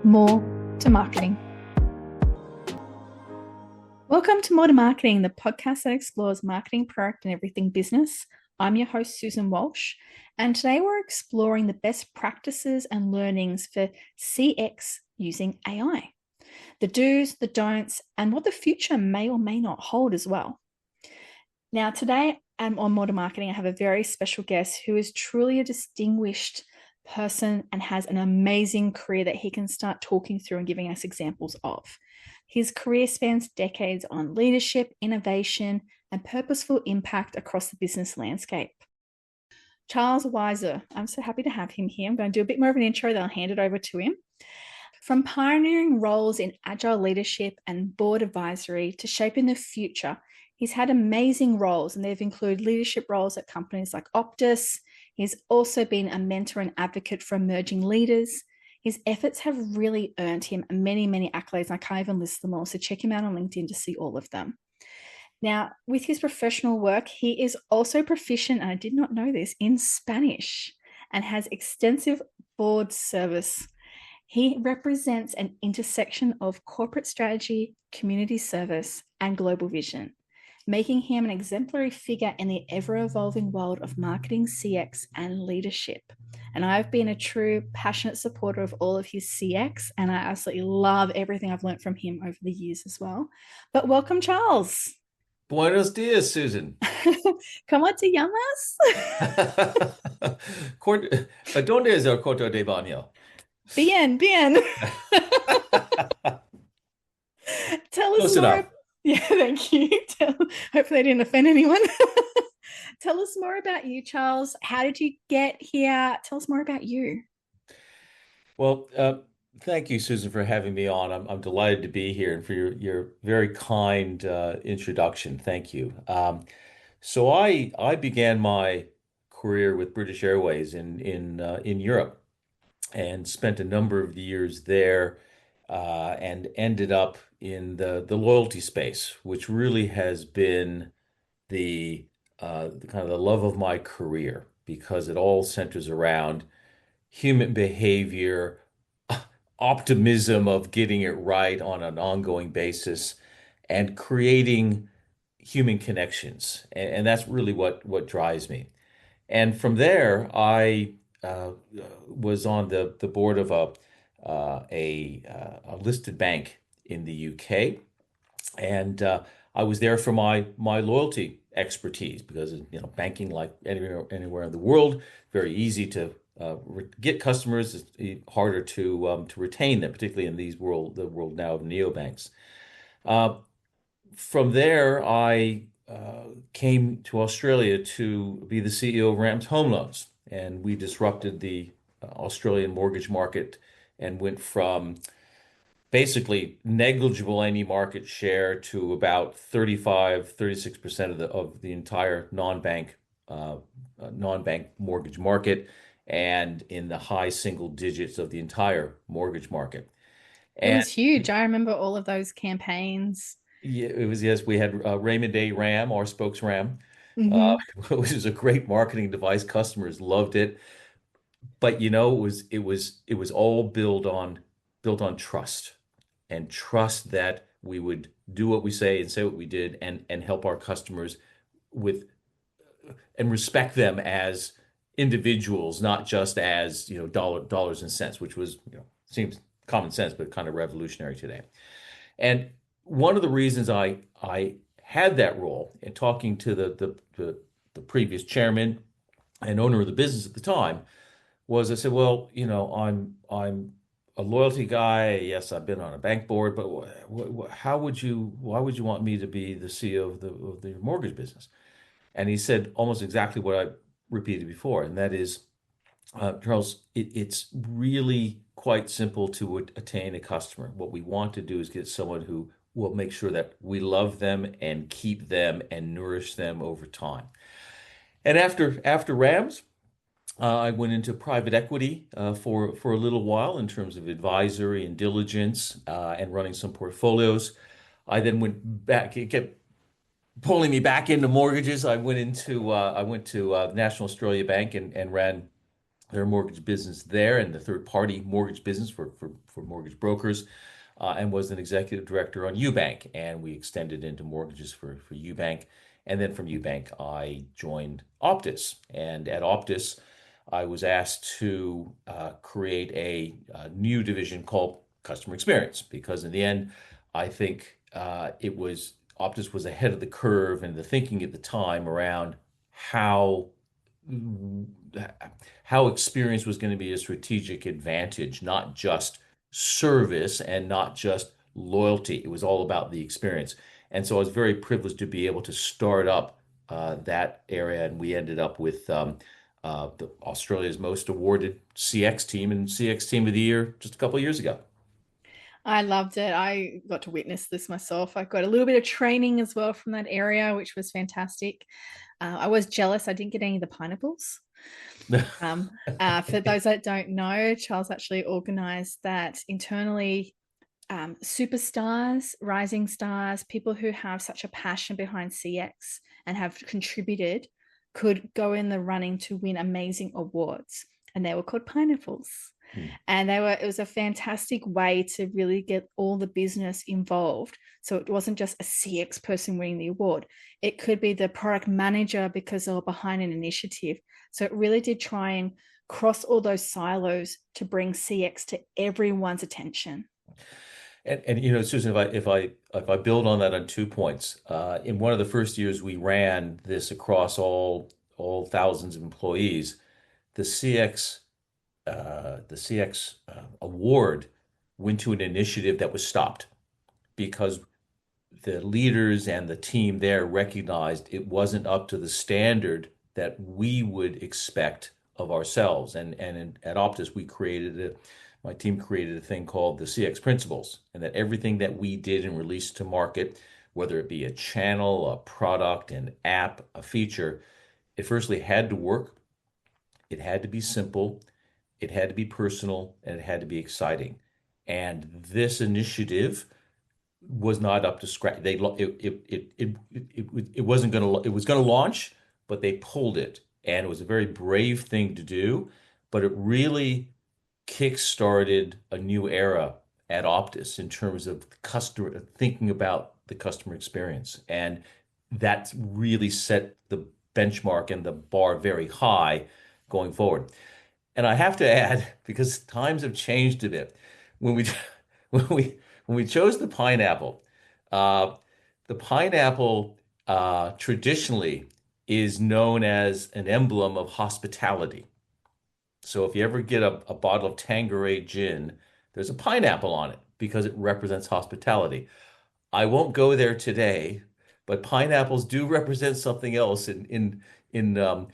More to Marketing. Welcome to More to Marketing, the podcast that explores marketing, product, and everything business. I'm your host, Susan Walsh, and today we're exploring the best practices and learnings for CX using AI, the do's, the don'ts, and what the future may or may not hold as well. Now, today on More to Marketing, I have a very special guest who is truly a distinguished person and has an amazing career that he can start talking through and giving us examples of. His career spans decades on leadership, innovation, and purposeful impact across the business landscape. Charles Weiser, I'm so happy to have him here. I'm going to do a bit more of an intro, then I'll hand it over to him. From pioneering roles in agile leadership and board advisory to shaping the future, he's had amazing roles, and they've included leadership roles at companies like Optus. He's also been a mentor and advocate for emerging leaders. His efforts have really earned him many, many accolades. I can't even list them all, so check him out on LinkedIn to see all of them. Now, with his professional work, he is also proficient, and I did not know this, in Spanish and has extensive board service. He represents an intersection of corporate strategy, community service, and global vision, making him an exemplary figure in the ever-evolving world of marketing, CX, and leadership. And I've been a true, passionate supporter of all of his CX, and I absolutely love everything I've learned from him over the years as well. But welcome, Charles. Buenos dias, Susan. ¿Cómo te llamas? ¿Dónde es el Corto de Baño? Bien, bien. Tell us Close more. enough. Yeah, thank you. Hopefully I didn't offend anyone. Tell us more about you, Charles. How did you get here? Tell us more about you. Well, thank you, Susan, for having me on. I'm delighted to be here and for your very kind introduction. Thank you. So I began my career with British Airways in Europe and spent a number of years there and ended up in the loyalty space, which really has been the kind of the love of my career because it all centers around human behavior, optimism of getting it right on an ongoing basis, and creating human connections. And that's really what drives me. And from there, I was on the board of a listed bank in the UK, and I was there for my loyalty expertise because banking, like anywhere in the world, very easy to get customers. It's harder to retain them, particularly in the world now of neobanks. Uh, from there, I came to Australia to be the CEO of Rams Home Loans, and we disrupted the Australian mortgage market and went from basically negligible any market share to about 36% of the entire non-bank mortgage market and in the high single digits of the entire mortgage market. It And was huge. I remember all of those campaigns. yeah, it was, yes, we had Raymond A. Ram, our spokesram, uh, Mm-hmm. which is a great marketing device. Customers loved it. But it was all built on trust and trust that we would do what we say and say what we did and help our customers with and respect them as individuals, not just as, dollars and cents, which was, seems common sense, but kind of revolutionary today. And one of the reasons I had that role in talking to the previous chairman and owner of the business at the time was I said, well, I'm a loyalty guy. Yes, I've been on a bank board, but why would you want me to be the CEO of the mortgage business? And he said almost exactly what I repeated before, and that is, Charles, it's really quite simple to attain a customer. What we want to do is get someone who will make sure that we love them and keep them and nourish them over time. And after Rams, I went into private equity for a little while in terms of advisory and diligence and running some portfolios. I then went back. It kept pulling me back into mortgages. I went to National Australia Bank and ran their mortgage business there and the third party mortgage business for mortgage brokers, and was an executive director on Eubank. And we extended into mortgages for Eubank. And then from Eubank, I joined Optus. And at Optus, I was asked to create a new division called Customer Experience because in the end, I think it was Optus was ahead of the curve and the thinking at the time around how how experience was going to be a strategic advantage, not just service and not just loyalty. It was all about the experience. And so I was very privileged to be able to start up that area. And we ended up with Australia's most awarded CX team and CX Team of the Year just a couple of years ago. I loved it. I got to witness this myself. I got a little bit of training as well from that area, which was fantastic. I was jealous I didn't get any of the pineapples. For those that don't know, Charles actually organized that internally. Superstars, rising stars, people who have such a passion behind CX and have contributed could go in the running to win amazing awards. And they were called pineapples. Hmm. And it was a fantastic way to really get all the business involved. So it wasn't just a CX person winning the award. It could be the product manager because they were behind an initiative. So it really did try and cross all those silos to bring CX to everyone's attention. And Susan, if I build on that on 2 points, in one of the first years we ran this across all thousands of employees, the CX award went to an initiative that was stopped because the leaders and the team there recognized it wasn't up to the standard that we would expect of ourselves. At Optus, my team created a thing called the CX principles, and that everything that we did and released to market, whether it be a channel, a product, an app, a feature, it firstly had to work, it had to be simple, it had to be personal, and it had to be exciting. And this initiative was not up to scratch. It wasn't going to, it was going to launch, but they pulled it. And it was a very brave thing to do, but it really kick-started a new era at Optus in terms of customer thinking about the customer experience. And that really set the benchmark and the bar very high going forward. And I have to add, because times have changed a bit, when we when we when we chose uh, the pineapple traditionally is known as an emblem of hospitality. So if you ever get a bottle of Tanqueray gin, there's a pineapple on it because it represents hospitality. I won't go there today, but pineapples do represent something else in the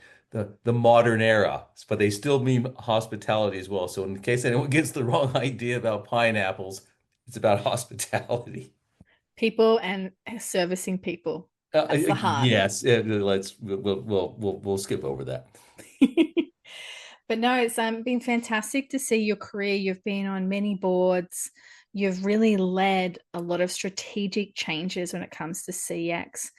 modern era, but they still mean hospitality as well. So in case anyone gets the wrong idea about pineapples, it's about hospitality. People and servicing people. That's the heart. Yes, we'll skip over that. But no, it's been fantastic to see your career. You've been on many boards. You've really led a lot of strategic changes when it comes to CX.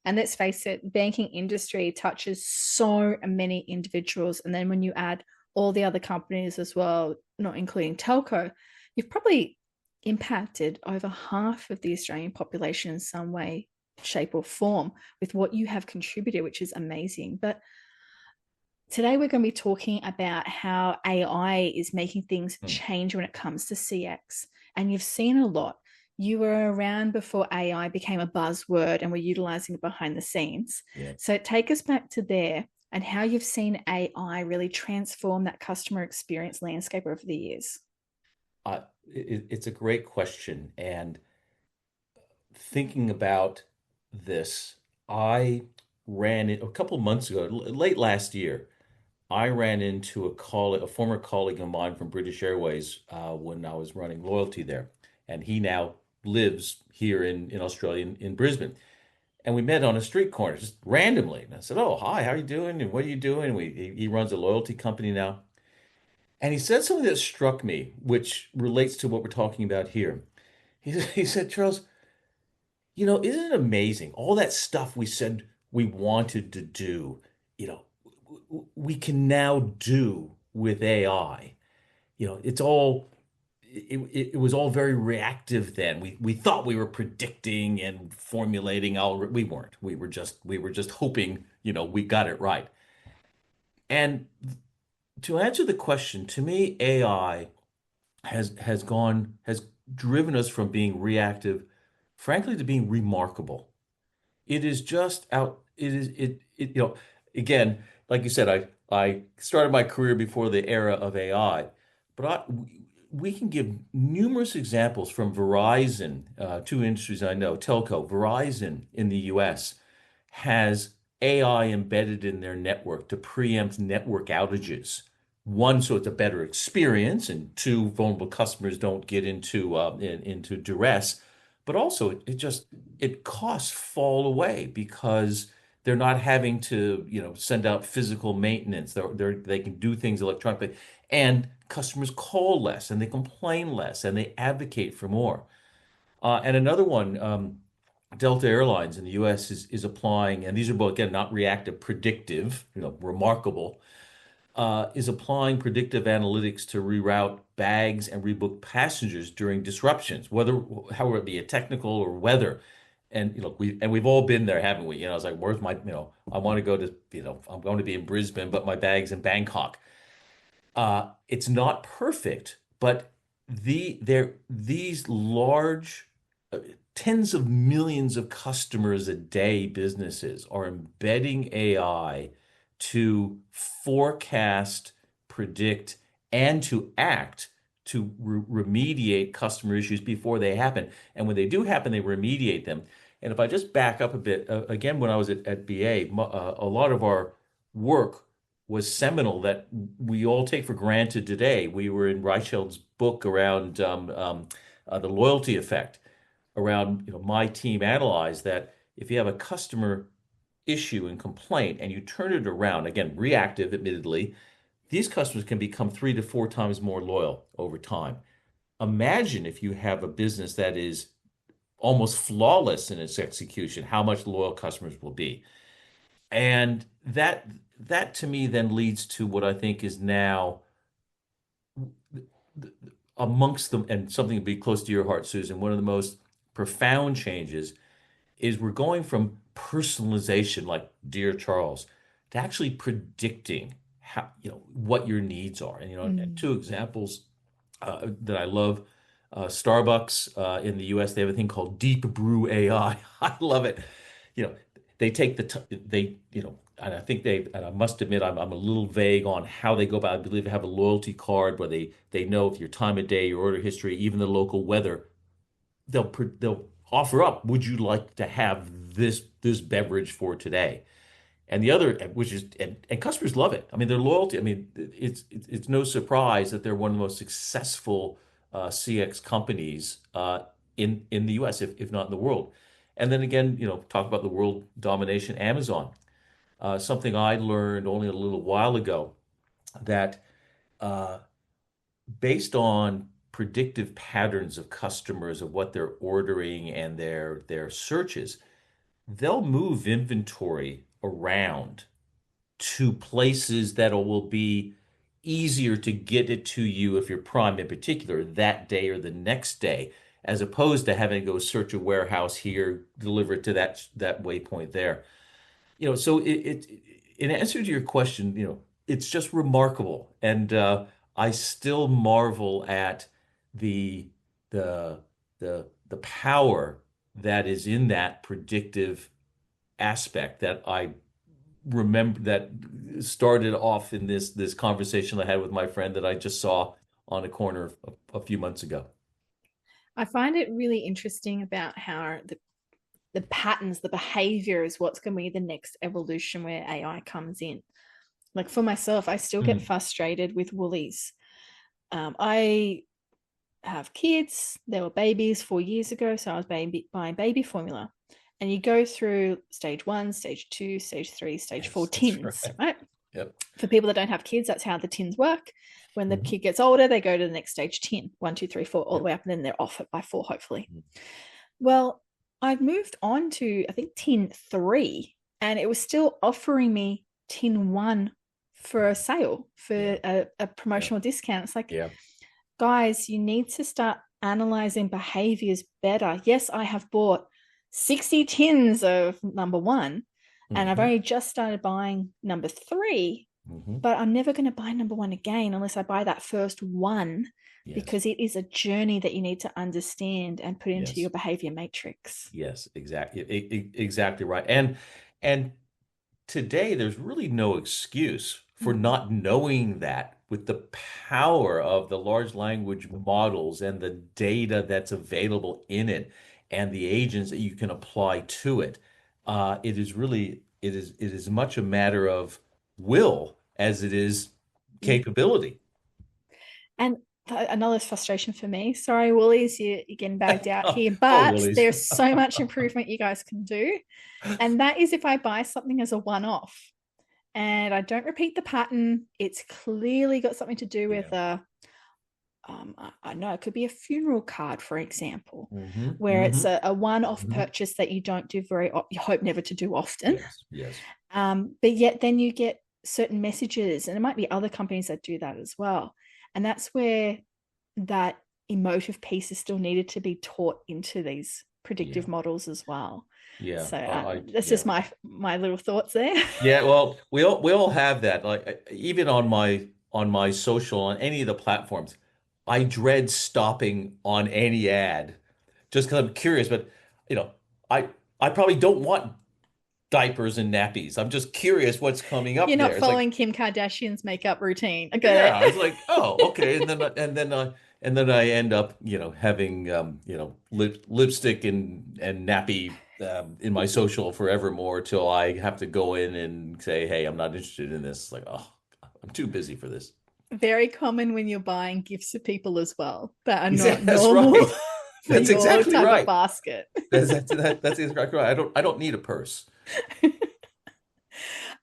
And let's face it, banking industry touches so many individuals. And then when you add all the other companies as well, not including telco, you've probably impacted over half of the Australian population in some way, shape, or form with what you have contributed, which is amazing. But today we're going to be talking about how AI is making things Hmm. change when it comes to CX. And you've seen a lot. You were around before AI became a buzzword and we're utilizing it behind the scenes. Yeah. So take us back to there and how you've seen AI really transform that customer experience landscape over the years. It's a great question. And thinking about this, I ran it a couple of months ago, late last year. I ran into a former colleague of mine from British Airways when I was running loyalty there, and he now lives here in Australia in Brisbane. And we met on a street corner just randomly. And I said, "Oh, hi, how are you doing? And what are you doing?" He runs a loyalty company now, and he said something that struck me, which relates to what we're talking about here. He said, "Charles, isn't it amazing? All that stuff we said we wanted to do, we can now do with AI. It was all very reactive then. We thought we were predicting and formulating we weren't. We were just hoping, we got it right. And to answer the question, to me, AI has driven us from being reactive, frankly, to being remarkable. It is just out. It is it. Again, like you said, I started my career before the era of AI, but we can give numerous examples from Verizon, two industries I know, telco. Verizon in the U.S. has AI embedded in their network to preempt network outages. One, so it's a better experience, and two, vulnerable customers don't get into duress. But also, it costs fall away because they're not having to, send out physical maintenance. They can do things electronically, and customers call less, and they complain less, and they advocate for more. And another one, Delta Airlines in the U.S. is applying, and these are both, again, not reactive, predictive, remarkable, is applying predictive analytics to reroute bags and rebook passengers during disruptions, however it be a technical or weather. And we've all been there, haven't we? It's like, where's my, I want to go to, I'm going to be in Brisbane, but my bag's in Bangkok. It's not perfect, but these large, tens of millions of customers a day businesses are embedding AI to forecast, predict, and to act to remediate customer issues before they happen. And when they do happen, they remediate them. And if I just back up a bit, again, when I was at BA, a lot of our work was seminal that we all take for granted today. We were in Reichelt's book around the loyalty effect. Around, my team analyzed that if you have a customer issue and complaint and you turn it around, again, reactive, admittedly, these customers can become 3 to 4 times more loyal over time. Imagine if you have a business that is almost flawless in its execution, how much loyal customers will be. And that to me then leads to what I think is now amongst them, and something to be close to your heart, Susan, one of the most profound changes is we're going from personalization, like Dear Charles, to actually predicting how, what your needs are. And, Mm. two examples that I love, Starbucks in the US, they have a thing called Deep Brew AI. I love it. You know, they take the they and I think and I must admit I'm a little vague on how they go about it. I believe they have a loyalty card where they know your time of day, your order history, even the local weather. They'll offer up, would you like to have this beverage for today? And the other, which is, and customers love it. I mean, their loyalty. I mean, it's no surprise that they're one of the most successful CX companies in the U.S., if not in the world. And then again, talk about the world domination, Amazon. Something I learned only a little while ago that uh, based on predictive patterns of customers of what they're ordering and their searches, they'll move inventory around to places that will be easier to get it to you if you're Prime in particular that day or the next day, as opposed to having to go search a warehouse here, deliver it to that waypoint there. So in answer to your question, it's just remarkable, and I still marvel at the the the power that is in that predictive aspect that I remember that started off in this conversation I had with my friend that I just saw on a corner a few months ago. I find it really interesting about how the patterns, the behavior is what's going to be the next evolution where AI comes in. Like for myself, I still get Mm, frustrated with Woolies. I have kids. They were babies 4 years ago, so I was buying baby formula. And you go through stage 1, stage 2, stage 3, stage 4 yes, that's tins, right. right? Yep. For people that don't have kids, that's how the tins work. When the Mhm. kid gets older, they go to the next stage tin, 1, 2, 3, 4, all the way up, and then they're off it by 4, hopefully. Yep. Well, I've moved on to, I think, tin 3, and it was still offering me tin 1 for a sale, for Yeah. a Yeah. promotional discount. It's like, Yeah. guys, you need to start analyzing behaviors better. Yes, I have bought 60 tins of number one, and I've Hmm. only just started buying number three, Hmm. but I'm never going to buy number one again unless I buy that first one, Yes. because it is a journey that you need to understand and put into your Yes. behavior matrix. Yes. Exactly. Exactly right. And today there's really no excuse for Mm. not knowing that with the power of the large language models and the data that's available in it and the agents that you can apply to it. It is really it is much a matter of will as it is Yep. capability. And another frustration for me. Sorry, Woolies, you're getting bagged out Oh, here, oh, but Willis. there's so much improvement you guys can do. And that is if I buy something as a one off and I don't repeat the pattern, it's clearly got something to do with Yeah. I know it could be a funeral card, for example, Hmm. where it's Hmm. a one-off Hmm. purchase that you don't do you hope never to do often. Yes. Yes. But yet then you get certain messages, and it might be other companies that do that as well. And that's where that emotive piece is still needed to be taught into these Yeah. predictive models as well. Yeah. So that's Yeah. just my little thoughts there. Yeah, well, we all have that. Like even on my social on any of the platforms, I dread stopping on any ad just because I'm curious. But you know, I I probably don't want diapers and nappies. I'm just curious what's coming up You're not there. It's like, following Kim Kardashian's makeup routine. I got yeah, it. it's like, oh, okay, and then I end up, having lipstick and nappy in my social forevermore till I have to go in and say, hey, I'm not interested in this. Like, oh, I'm too busy for this. Very common when you're buying gifts for people as well that are not Exactly, that's normal right. for That's your exactly type of right. basket. That's exactly right. I don't need a purse.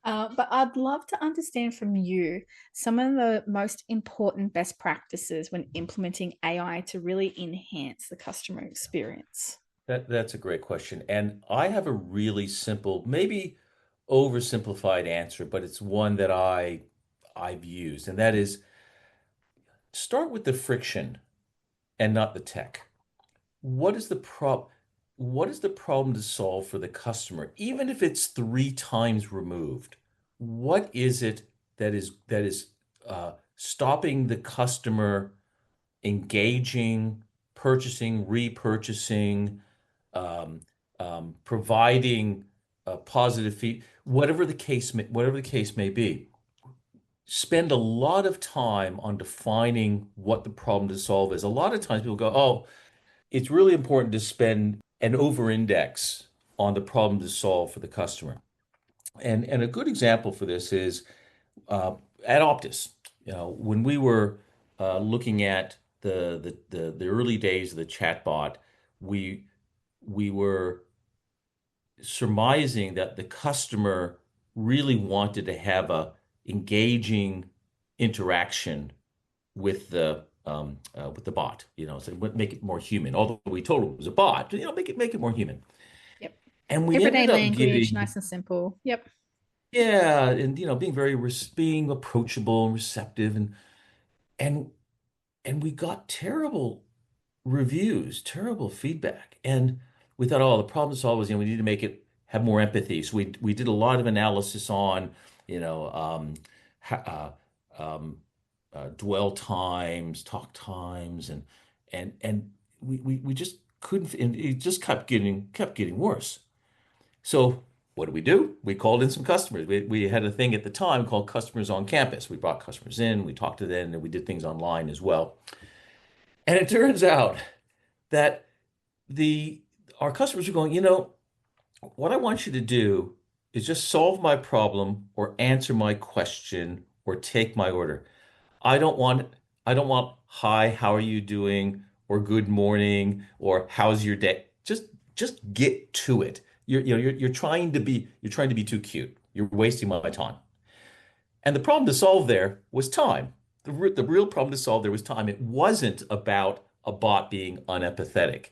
But I'd love to understand from you some of the most important best practices when implementing AI to really enhance the customer experience. That's a great question. And I have a really simple, maybe oversimplified answer, but it's one that I've used, and that is start with the friction and not the tech. What is the prob what is the problem to solve for the customer, even if it's three times removed? What is it that is stopping the customer engaging, purchasing, repurchasing, um, providing positive feed, whatever the case may be. Spend a lot of time on defining what the problem to solve is. A lot of times people go, "Oh, it's really important to spend an over-index on the problem to solve for the customer." And a good example for this is uh, at Optus. When we were looking at the early days of the chatbot, we we were surmising that the customer really wanted to have a engaging interaction with the bot. So make it more human. Although we told it was a bot, make it more human. Yep. And we Everyday ended up language, getting, nice and simple. Yep. yeah, and being approachable and receptive, and and we got terrible reviews, terrible feedback. And we thought, oh, the problem to solve was, we need to make it have more empathy. So we did a lot of analysis on, you know, dwell times, talk times, and we just couldn't, and it just kept getting worse. So what did we do? We called in some customers. We had a thing at the time called Customers on Campus. We brought customers in, we talked to them, and we did things online as well. And it turns out that the our customers are going, what I want you to do is just solve my problem or answer my question or take my order. I don't want I don't want hi, how are you doing? Or good morning or how's your day? Just get to it. You're trying to be too cute. You're wasting my time. And the problem to solve there was time. The real problem to solve there was time. It wasn't about a bot being unempathetic.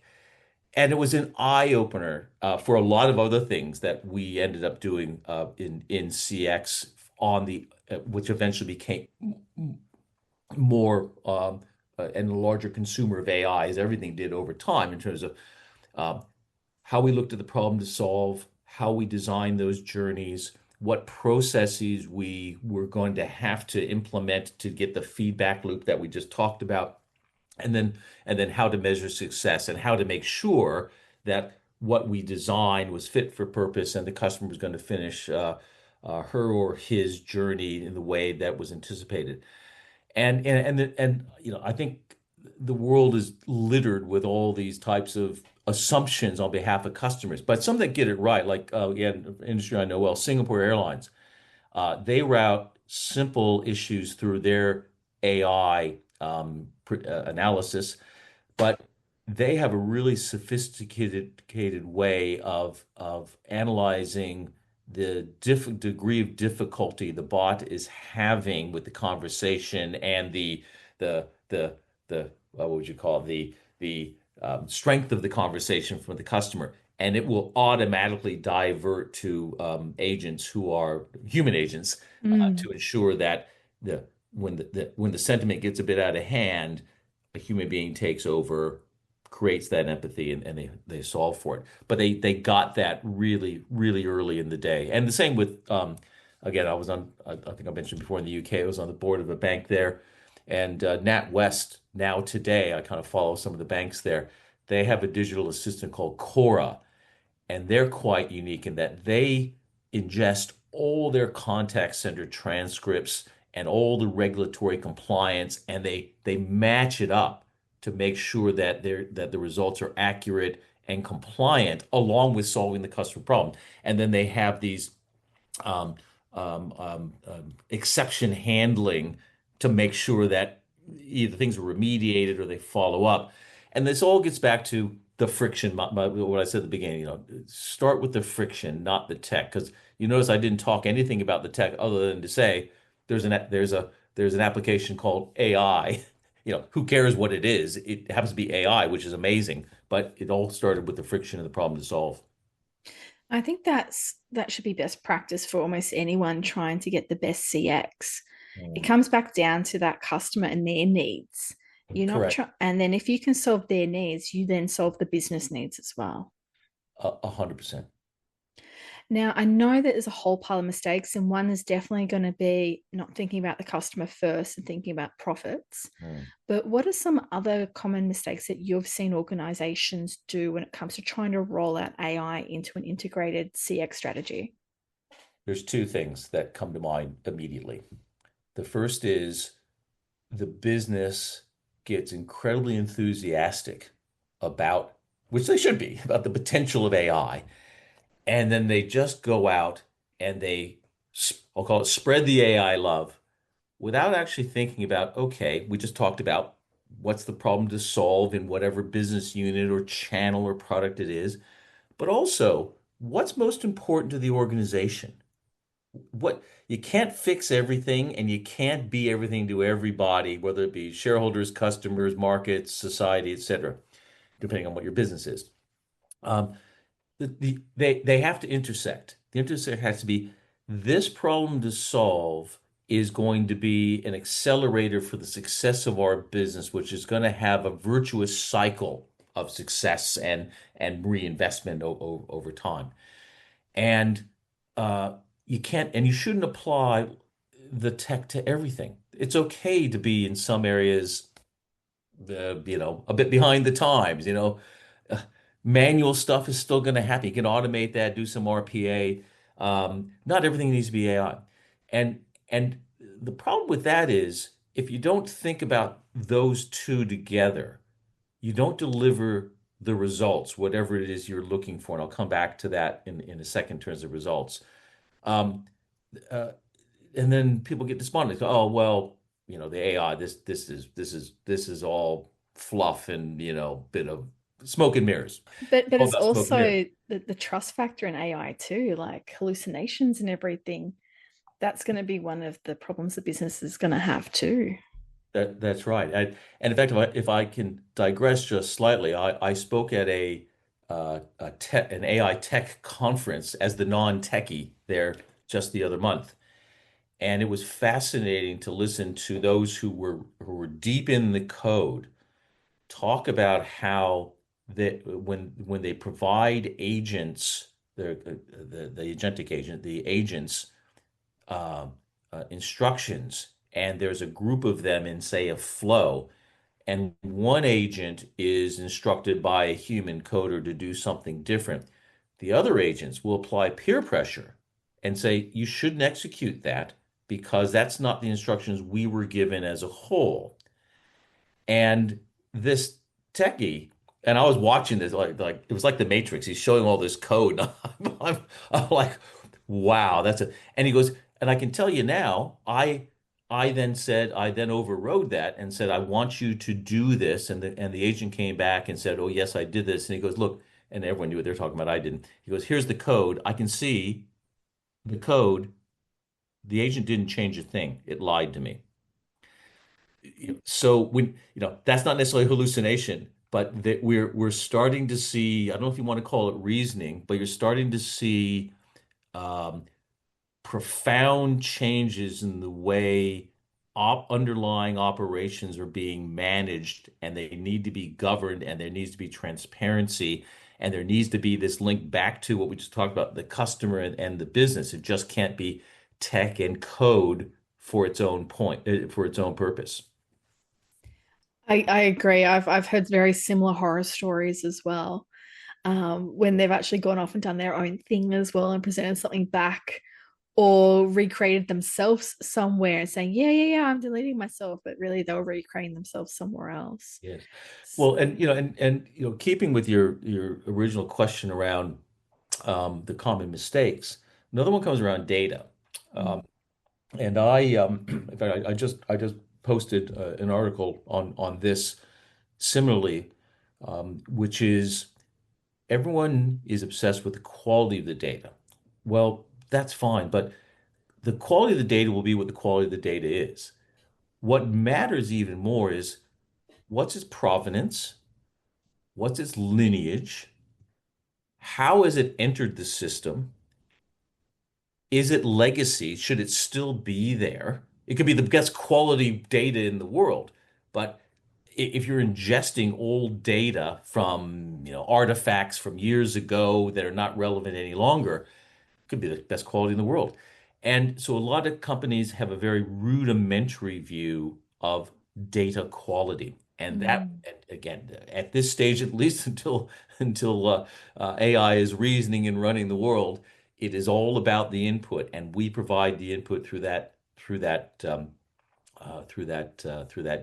And it was an eye opener for a lot of other things that we ended up doing in CX on the which eventually became more and a larger consumer of AI, as everything did over time in terms of um, how we looked at the problem to solve, how we designed those journeys, what processes we were going to have to implement to get the feedback loop that we just talked about, and then how to measure success and how to make sure that what we designed was fit for purpose and the customer was going to finish her or his journey in the way that was anticipated. I think the world is littered with all these types of assumptions on behalf of customers, but some that get it right, like again, industry I know well, Singapore Airlines. They route simple issues through their AI analysis, but they have a really sophisticated way of analyzing the degree of difficulty the bot is having with the conversation and the what would you call it, the strength of the conversation from the customer, and it will automatically divert to agents who are human agents Mm. to ensure that the when the sentiment gets a bit out of hand, a human being takes over, creates that empathy, and they solve for it. But they got that really, really early in the day. And the same with again, I think I mentioned before in the UK, I was on the board of a bank there. And NatWest now today, I kind of follow some of the banks there. They have a digital assistant called Cora, and they're quite unique in that they ingest all their contact center transcripts and all the regulatory compliance, and they match it up to make sure that the results are accurate and compliant, along with solving the customer problem. And then they have these um, exception handling to make sure that either things are remediated or they follow up. And this all gets back to the friction, what I said at the beginning, start with the friction, not the tech. Because you notice I didn't talk anything about the tech other than to say there's an application called AI. Who cares what it is? It happens to be AI, which is amazing, but it all started with the friction and the problem to solve. I think that should be best practice for almost anyone trying to get the best CX. It Mm. comes back down to that customer and their needs. You're not Correct. trying, and then if you can solve their needs, you then solve the business needs as well. 100%. Now, I know that there's a whole pile of mistakes, and one is definitely going to be not thinking about the customer first and thinking about profits. But what are some other common mistakes that you've seen organizations do when it comes to trying to roll out AI into an integrated CX strategy? There's two things that come to mind immediately. The first is the business gets incredibly enthusiastic about, which they should be, about the potential of AI. And then they just go out and I'll call it spread the AI love without actually thinking about, okay, we just talked about what's the problem to solve in whatever business unit or channel or product it is, but also what's most important to the organization. What you can't fix everything and you can't be everything to everybody, whether it be shareholders, customers, markets, society, etc., depending on what your business is. Um, they have to intersect. The intersect has to be this problem to solve is going to be an accelerator for the success of our business, which is going to have a virtuous cycle of success and reinvestment over time. And you can't and you shouldn't apply the tech to everything. It's okay to be in some areas, a bit behind the times. Uh, Manual stuff is still going to happen. You can automate that, do some RPA. Not everything needs to be AI. And the problem with that is if you don't think about those two together, you don't deliver the results, whatever it is you're looking for. And I'll come back to that in a second in terms of results. Um, uh, and then people get despondent. Go, oh well, the AI. This is all fluff and bit of smoke and mirrors. But All it's about smoke and mirrors. also the trust factor in AI too, like hallucinations and everything. That's going to be one of the problems the business is going to have too. That's right. And in fact, if I can digress just slightly, I spoke at an AI tech conference as the non-techie there just the other month. And it was fascinating to listen to those who were deep in the code talk about how that when they provide agents, the agentic agent, the agents uh, instructions, and there's a group of them in, say, a flow, and one agent is instructed by a human coder to do something different. The other agents will apply peer pressure and say, you shouldn't execute that because that's not the instructions we were given as a whole. And this techie, and I was watching this like it was like the Matrix. He's showing all this code. I'm like, wow, that's a. And he goes, and I can tell you now, I then overrode that and said, I want you to do this. And the agent came back and said, oh yes, I did this. And he goes, look, and everyone knew what they're talking about. I didn't. He goes, here's the code. I can see the code. The agent didn't change a thing. It lied to me. So when that's not necessarily hallucination, but that we're starting to see, I don't know if you want to call it reasoning, but you're starting to see um, profound changes in the way underlying operations are being managed, and they need to be governed, and there needs to be transparency, and there needs to be this link back to what we just talked about, the customer and the business. It just can't be tech and code for its own point, for its own purpose. I agree. I've heard very similar horror stories as well. When they've actually gone off and done their own thing as well and presented something back or recreated themselves somewhere and saying, yeah, yeah, yeah, I'm deleting myself, but really they were recreating themselves somewhere else. Yes. Well, and keeping with your original question around the common mistakes, another one comes around data. Mm. Um, and in fact, I just posted an article on this similarly, which is everyone is obsessed with the quality of the data. Well, that's fine, but the quality of the data will be what the quality of the data is. What matters even more is what's its provenance, what's its lineage, how has it entered the system, is it legacy? Should it still be there? It could be the best quality data in the world, but if you're ingesting old data from, artifacts from years ago that are not relevant any longer, it could be the best quality in the world. And so a lot of companies have a very rudimentary view of data quality. And that, Mm. again, at this stage, at least until AI is reasoning and running the world, it is all about the input, and we provide the input through that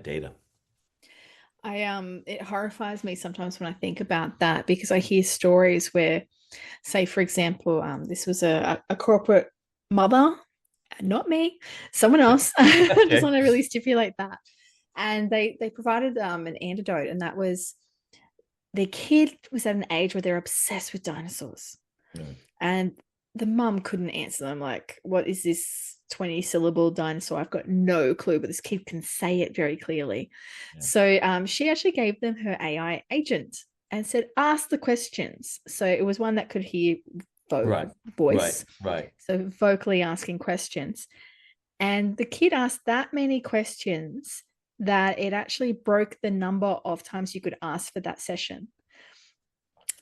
data. It horrifies me sometimes when I think about that because I hear stories where, say, for example, this was a corporate mother, not me, someone else. I just Okay. want to really stipulate that. And they provided an antidote, and that was their kid was at an age where they're obsessed with dinosaurs. Mm, And the mum couldn't answer them, like, what is this 20 syllable dinosaur? I've got no clue, but this kid can say it very clearly. yeah. So she actually gave them her AI agent and said, ask the questions. So it was one that could hear Right, right, voice, right. so vocally asking questions. And the kid asked that many questions that it actually broke the number of times you could ask for that session.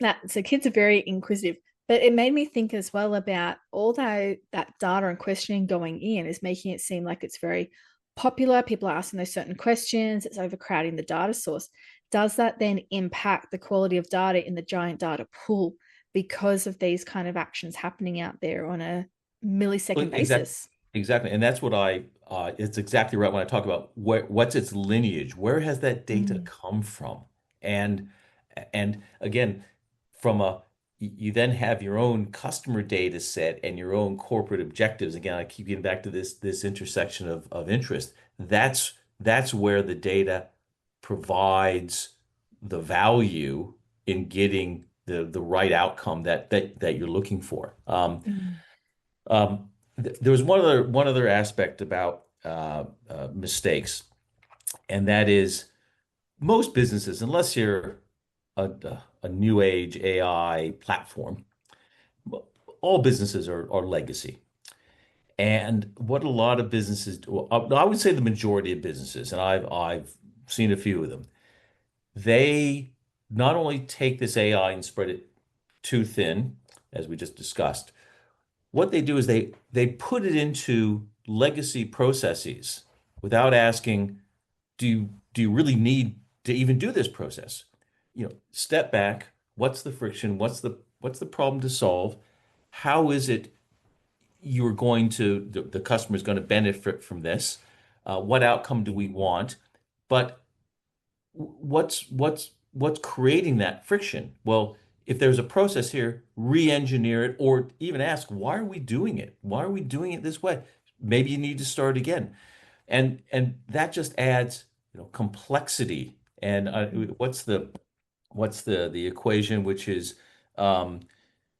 That so kids are very inquisitive, but it made me think as well about all that data and questioning going in is making it seem like it's very popular. People are asking those certain questions. It's overcrowding the data source. Does that then impact the quality of data in the giant data pool because of these kind of actions happening out there on a Well, millisecond basis? exactly. And that's it's exactly right when I talk about what's its lineage. Where has that data Mm. come from? And, and again, from you then have your own customer data set and your own corporate objectives. Again, I keep getting back to this intersection of interest. That's where the data provides the value in getting the right outcome that you're looking for. Mm. There was one other aspect about mistakes, and that is most businesses, unless you're a new age AI platform, all businesses are legacy. And what a lot of businesses do, I would say the majority of businesses, and I've seen a few of them, they not only take this AI and spread it too thin, as we just discussed, what they do is they put it into legacy processes without asking, do you really need to even do this process? Step back. What's the friction? What's the problem to solve? How is it you're going to the customer is going to benefit from this? What outcome do we want? But what's creating that friction? Well, if there's a process here, re-engineer it or even ask, why are we doing it? Why are we doing it this way? Maybe you need to start again. And that just adds, complexity. And what's the equation, which is um,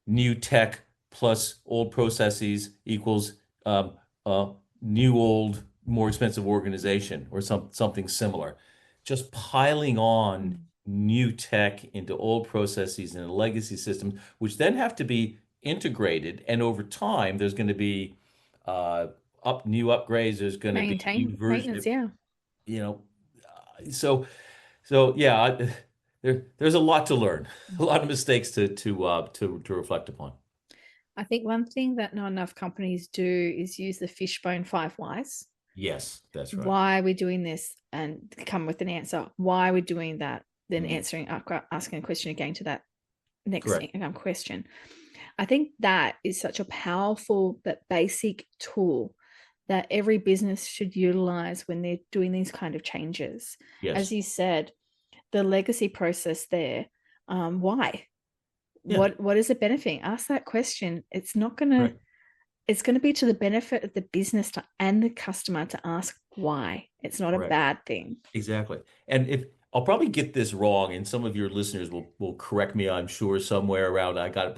new tech plus old processes equals um, new old more expensive organization or something similar. Just piling on Mm. new tech into old processes and legacy systems, which then have to be integrated. And over time, there's going to be new upgrades. There's going to be new Maintenance, version. yeah. You know, so yeah, there's a lot to learn, a lot of mistakes to reflect upon. I think one thing that not enough companies do is use the fishbone five whys. Yes, that's right. Why are we doing this? And come with an answer. Why are we doing that? Then Mhm. asking a question again to that next Correct. question. I think that is such a powerful but basic tool that every business should utilize when they're doing these kind of changes. As Yes. you said, the legacy process there, why? Yeah. What is it benefiting? Ask that question. Right. It's going to be to the benefit of the business and the customer to ask why. It's not a Correct. bad thing. Exactly. And if I'll probably get this wrong, and some of your listeners will correct me, I'm sure, somewhere around I got it.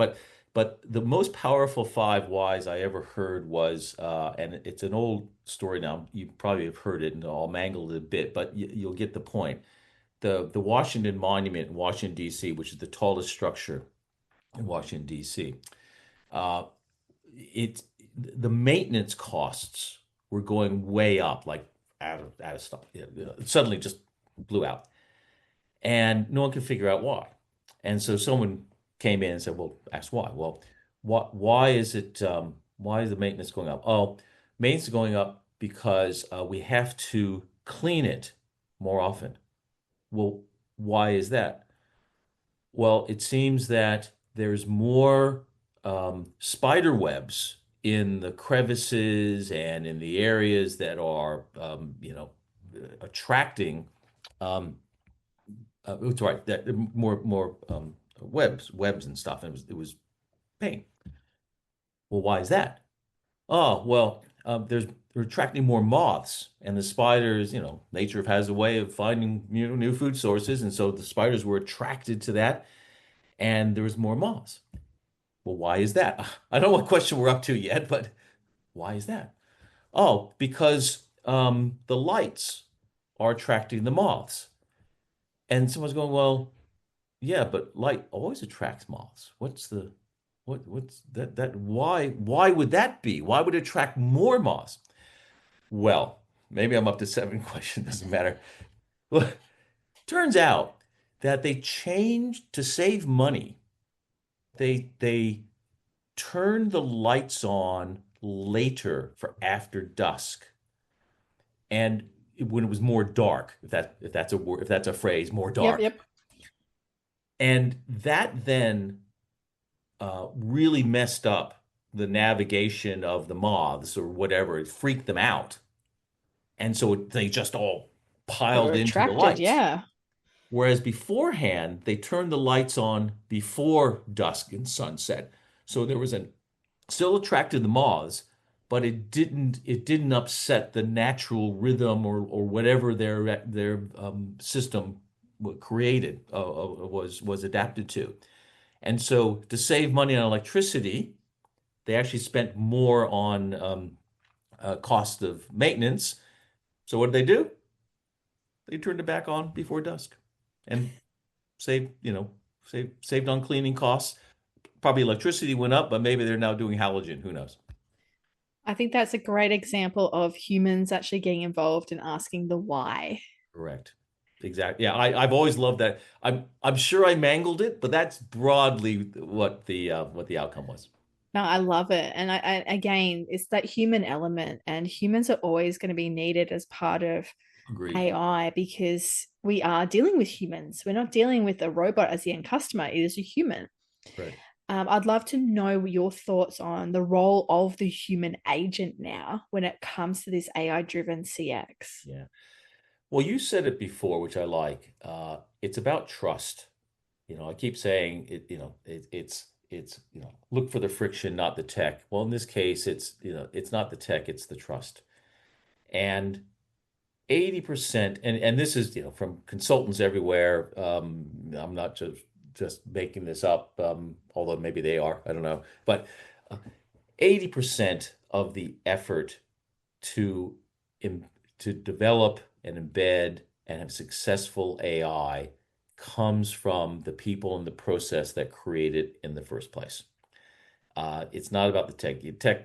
But the most powerful five whys I ever heard was, and it's an old story now. You probably have heard it, and I'll mangle it a bit, but you'll get the point. The Washington Monument in Washington, D.C., which is the tallest structure in Washington, D.C. Uh, it the maintenance costs were going way up, like out of stuff. It suddenly just blew out, and no one could figure out why. And so someone came in and said, "Well, ask why." Well, why is it? Why is the maintenance going up? Oh, maintenance is going up because we have to clean it more often. Well, why is that? Well, it seems that there's more spider webs in the crevices and in the areas that are, attracting. Um, it's right that more webs and stuff. And it was paint. Well, why is that? Oh, well, they're attracting more moths, and the spiders. Nature has a way of finding new food sources, and so the spiders were attracted to that, and there was more moths. Well, why is that? I don't know what question we're up to yet, but why is that? Oh, because the lights are attracting the moths. And someone's going, well, yeah, but light always attracts moths. What's that why would that be? Why would it attract more moths? Well, maybe I'm up to seven questions, doesn't matter. Well, turns out that they changed to save money. They turn the lights on later for after dusk, and when it was more dark, if that's a word, if that's a phrase, more Yep, dark. yep. And that then really messed up the navigation of the moths or whatever. It freaked them out, and so they just all They were piled into the attracted, lights. yeah. Whereas beforehand, they turned the lights on before dusk and sunset. So there was an still attracted the moths, but it didn't upset the natural rhythm or whatever their system created was adapted to. And so to save money on electricity, they actually spent more on cost of maintenance. So what did they do? They turned it back on before dusk and saved on cleaning costs. Probably electricity went up, but maybe they're now doing halogen. Who knows? I think that's a great example of humans actually getting involved and asking the why. Correct. Exactly. Yeah, I've always loved that. I'm sure I mangled it, but that's broadly what the outcome was. No, I love it. And again, it's that human element, and humans are always going to be needed as part of Agreed. AI because we are dealing with humans. We're not dealing with a robot as the end customer, it is a human. Right. I'd love to know your thoughts on the role of the human agent now when it comes to this AI driven CX. Yeah. Well, you said it before, which I like. It's about trust. I keep saying it, look for the friction, not the tech. Well, in this case, it's not the tech, it's the trust. And 80%, and this is, from consultants everywhere. I'm not just making this up, although maybe they are, I don't know. But 80% of the effort to im to develop and embed and have successful AI comes from the people and the process that create it in the first place. It's not about the tech.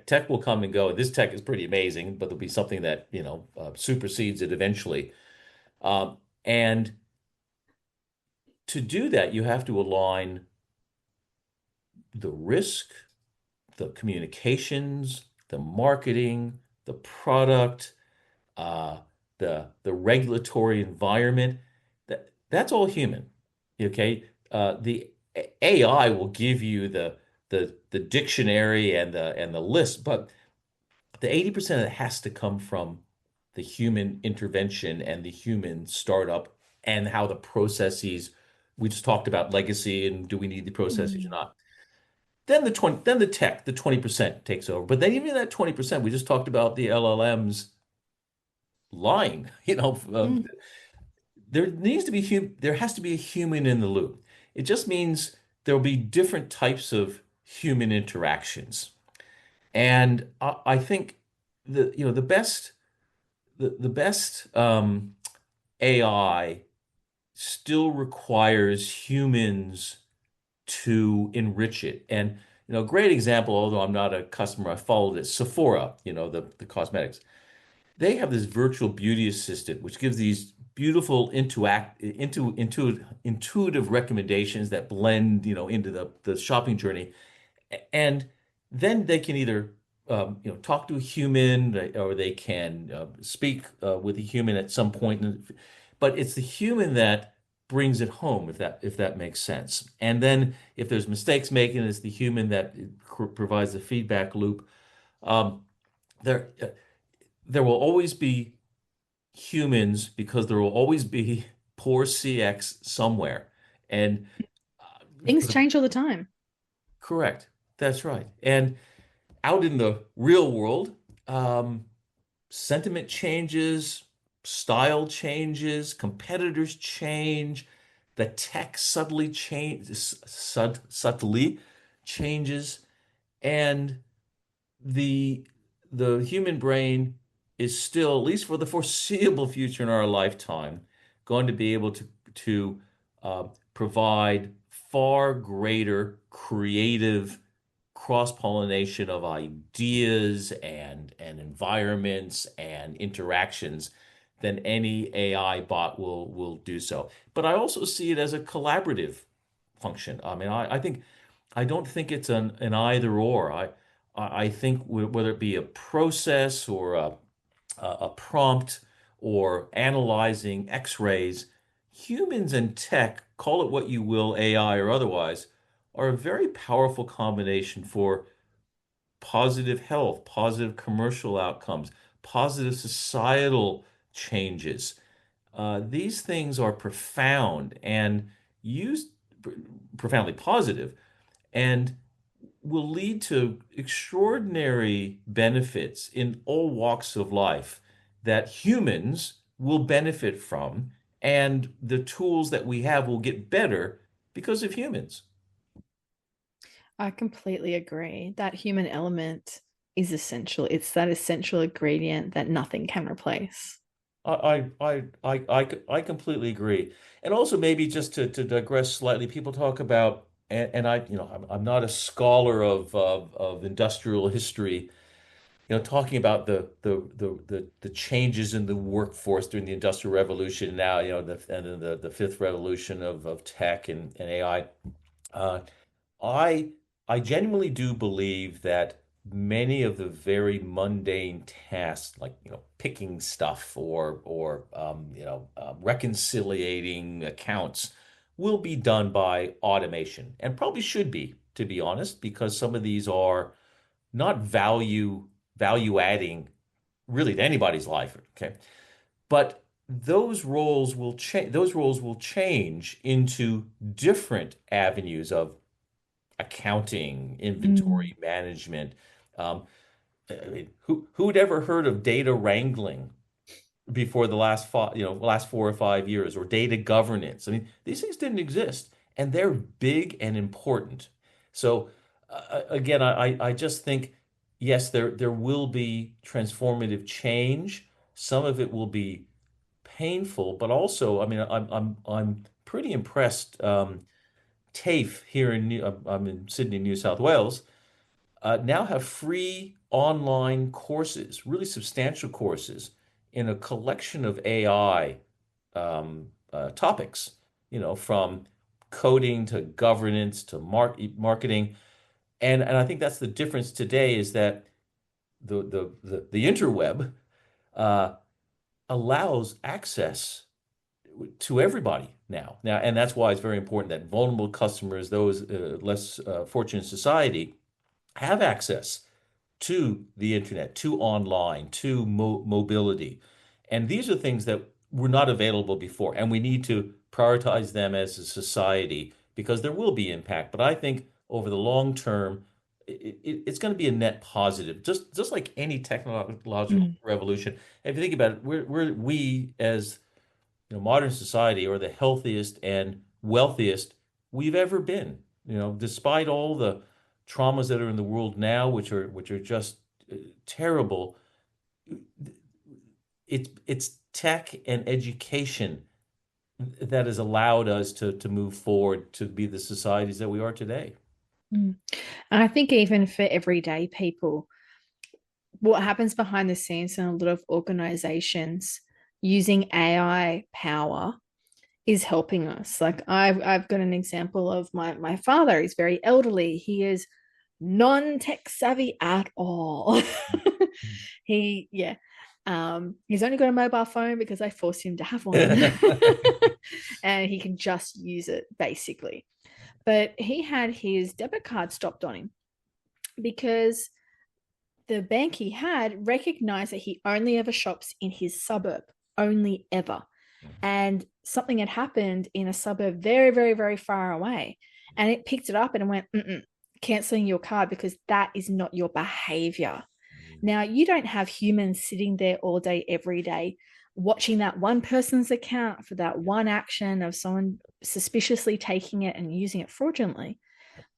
Tech will come and go. This tech is pretty amazing, but there'll be something that, supersedes it eventually. And to do that, you have to align the risk, the communications, the marketing, the product, uh, the regulatory environment. That's all human. Okay. The AI will give you the dictionary and the list, but the 80% of it has to come from the human intervention and the human startup and how the processes we just talked about legacy and do we need the processes or Mm. not. Then the tech, the 20% takes over. But then even that 20%, we just talked about the LLMs lying. Mm. There has to be a human in the loop. It just means there'll be different types of human interactions. And I think the best AI still requires humans to enrich it. And a great example, although I'm not a customer, I followed it. Sephora, the cosmetics. They have this virtual beauty assistant, which gives these beautiful intuitive recommendations that blend, into the shopping journey. And then they can either talk to a human or they can speak with a human at some point. But it's the human that brings it home, if that makes sense. And then if there's mistakes making, it's the human that provides the feedback loop. Um, there, there will always be humans because there will always be poor CX somewhere. And Things change all the time. correct, that's right. And out in the real world, um, sentiment changes, style changes, competitors change, the tech subtly changes, and the the human brain is still, at least for the foreseeable future in our lifetime, going to be able to provide far greater creative cross-pollination of ideas and environments and interactions than any AI bot will do so. But I also see it as a collaborative function. I mean, I don't think it's an either or. I think whether it be a process or a prompt or analyzing X-rays, humans and tech, call it what you will, AI or otherwise, are a very powerful combination for positive health, positive commercial outcomes, positive societal changes. These things are profound and used profoundly positive and will lead to extraordinary benefits in all walks of life that humans will benefit from, and the tools that we have will get better because of humans. I completely agree. That human element is essential. It's that essential ingredient that nothing can replace. I completely agree. And also maybe just to digress slightly, people talk about, and I'm not a scholar of industrial history, talking about the changes in the workforce during the Industrial Revolution, now, and then the fifth revolution of tech and AI. Uh, I I genuinely do believe that many of the very mundane tasks, like picking stuff or reconciliating accounts, will be done by automation, and probably should be, to be honest, because some of these are not value adding really to anybody's life. Okay, but those roles will change into different avenues of accounting, Mm, inventory management. Um, I mean, who'd ever heard of data wrangling before the last 4 or 5 years, or data governance? I mean, these things didn't exist, and they're big and important. So again, I just think yes, there will be transformative change. Some of it will be painful, but also, I mean, I'm pretty impressed. TAFE here I'm in Sydney, New South Wales, now have free online courses, really substantial courses in a collection of AI topics, from coding to governance to marketing. And I think that's the difference today, is that the interweb uh, allows access to everybody now. And that's why it's very important that vulnerable customers, those less fortunate in society, have access to the internet, to online, to mobility. And these are things that were not available before. And we need to prioritize them as a society, because there will be impact. But I think over the long term, it's going to be a net positive, just like any technological mm, revolution. If you think about it, we as modern society are the healthiest and wealthiest we've ever been. Despite all the traumas that are in the world now, which are just terrible, it's tech and education that has allowed us to move forward to be the societies that we are today. mm. And I think even for everyday people, what happens behind the scenes in a lot of organizations using AI power is helping us. Like I've got an example of my father. He's very elderly. He is non-tech savvy at all. he yeah. He's only got a mobile phone because I forced him to have one. And he can just use it basically. But he had his debit card stopped on him because the bank he had recognized that he only ever shops in his suburb, only ever. And something had happened in a suburb very, very, very far away. And it picked it up and it went, canceling your card because that is not your behavior. Now, you don't have humans sitting there all day, every day, watching that one person's account for that one action of someone suspiciously taking it and using it fraudulently.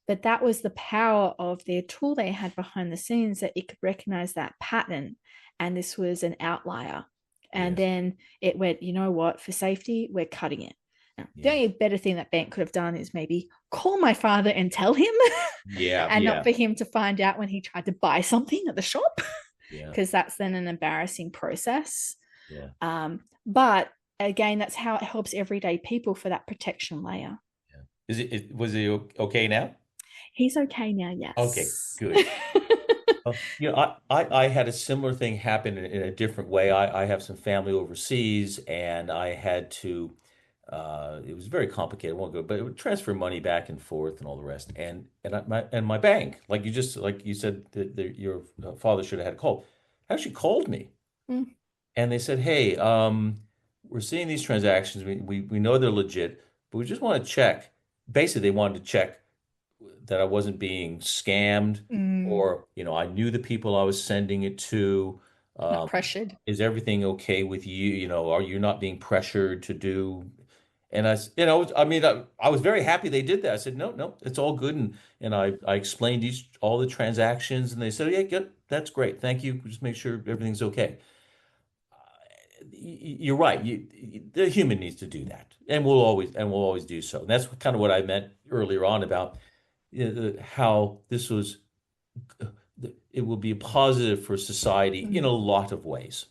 But that was the power of their tool they had behind the scenes, that it could recognize that pattern. And this was an outlier. And Yes. then it went, you know what, for safety, we're cutting it. Now, the Yeah. only better thing that bank could have done is maybe call my father and tell him, Yeah. and not Yeah. for him to find out when he tried to buy something at the shop, Yeah. because that's then an embarrassing process. Yeah. But again, that's how it helps everyday people for that protection layer. Yeah. Was he okay now? He's okay now, Okay, yes. good. I had a similar thing happen in a different way. I have some family overseas, and I had to, it was very complicated, I won't go, but it would transfer money back and forth and all the rest. And my bank, like you said, that your father should have had a call, actually called me, Mm, and they said, "Hey, we're seeing these transactions. We know they're legit, but we just want to check." Basically, they wanted to check that I wasn't being scammed, mm, or I knew the people I was sending it to. not Um, pressured. is everything okay with you? Are you not being pressured to do? And I mean, I was very happy they did that. I said, no, no, it's all good. And I explained all the transactions, and they said, yeah, good, that's great. Thank you. Just make sure everything's okay. You're right. The human needs to do that, and we'll always do so. And that's kind of what I meant earlier on about how this was it will be a positive for society in a lot of ways.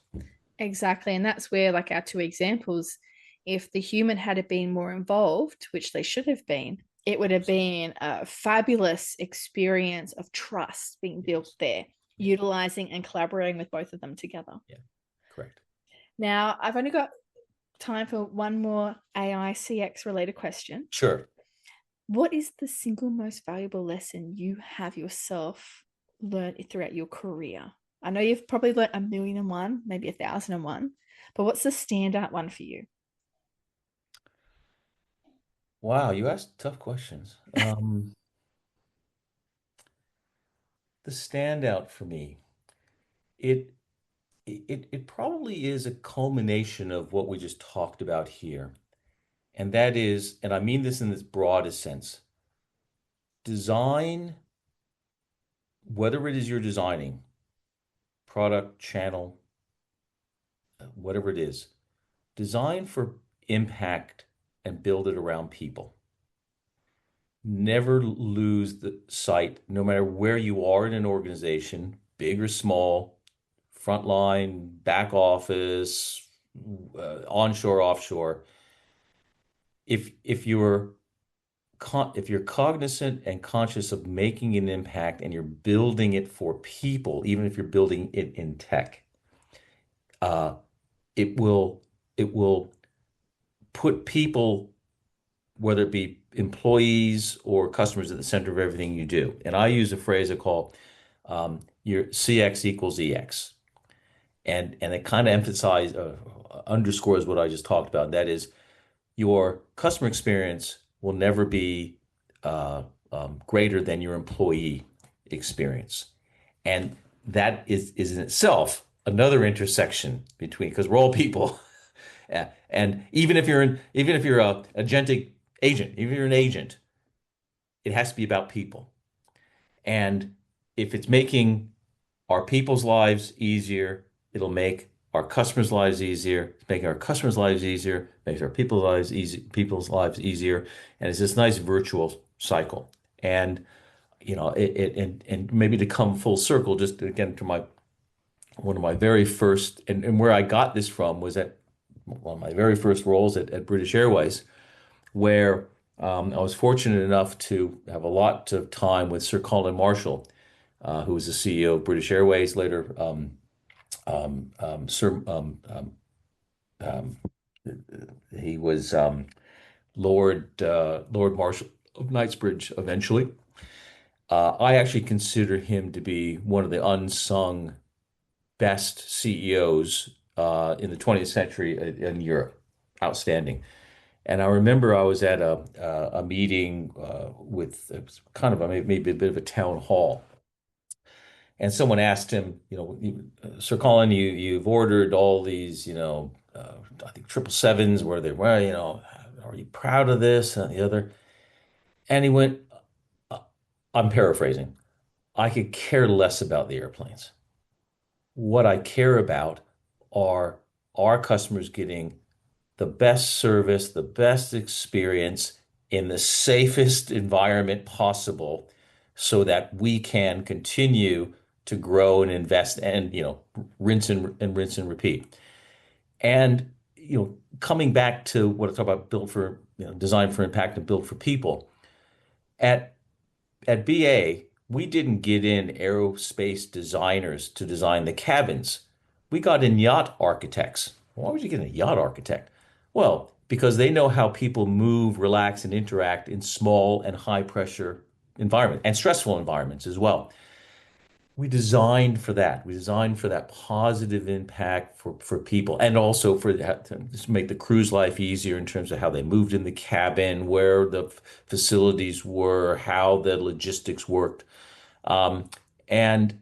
Exactly. And that's where, like our two examples, if the human had been more involved, which they should have been, it would have been a fabulous experience of trust being built Yes. there, Yeah. utilizing and collaborating with both of them together. Yeah. Correct. Now, I've only got time for one more AI CX related question. Sure. What is the single most valuable lesson you have yourself learned throughout your career? I know you've probably learned a million and one, maybe 1,001, but what's the standout one for you? Wow, you asked tough questions. The standout for me, it it probably is a culmination of what we just talked about here. And that is, and I mean this in this broadest sense, design, whether it is you're designing, product, channel, whatever it is, design for impact and build it around people. Never lose the sight, no matter where you are in an organization, big or small, frontline, back office, onshore, offshore. If if you're cognizant and conscious of making an impact and you're building it for people, even if you're building it in tech, uh, it will it will put people, whether it be employees or customers, at the center of everything you do. And I use a phrase I call your CX equals EX, and it kind of underscores what I just talked about. That is, your customer experience will never be greater than your employee experience. And that is in itself another intersection between, because we're all people. And even if you're a agentic agent, even if you're an agent, it has to be about people. And if it's making our people's lives easier, it'll make our customers' lives easier. It's making our customers' lives easier, makes our people's lives easier, and it's this nice virtual cycle. And and maybe to come full circle, just again to my one of my very first, and where I got this from was at one of my very first roles at British Airways, where I was fortunate enough to have a lot of time with Sir Colin Marshall, who was the CEO of British Airways, later Sir um, he was Lord Marshal of Knightsbridge eventually. I actually consider him to be one of the unsung best CEOs in the 20th century in Europe. Outstanding. And I remember I was at a meeting with it was kind of maybe a bit of a town hall, and someone asked him, Sir Colin, you've ordered all these, I think 777s, where they were, are you proud of this and the other? And he went, "Uh, I'm paraphrasing. I could care less about the airplanes. What I care about are our customers getting the best service, the best experience in the safest environment possible so that we can continue to grow and invest and, rinse and repeat. And, coming back to what I talk about, built for, design for impact and built for people. At BA, we didn't get in aerospace designers to design the cabins. We got in yacht architects. Why would you get a yacht architect? Well, because they know how people move, relax, and interact in small and high pressure environments and stressful environments as well. We designed for that. We designed for that positive impact for people, and also for that to just make the cruise life easier in terms of how they moved in the cabin, where the facilities were, how the logistics worked. And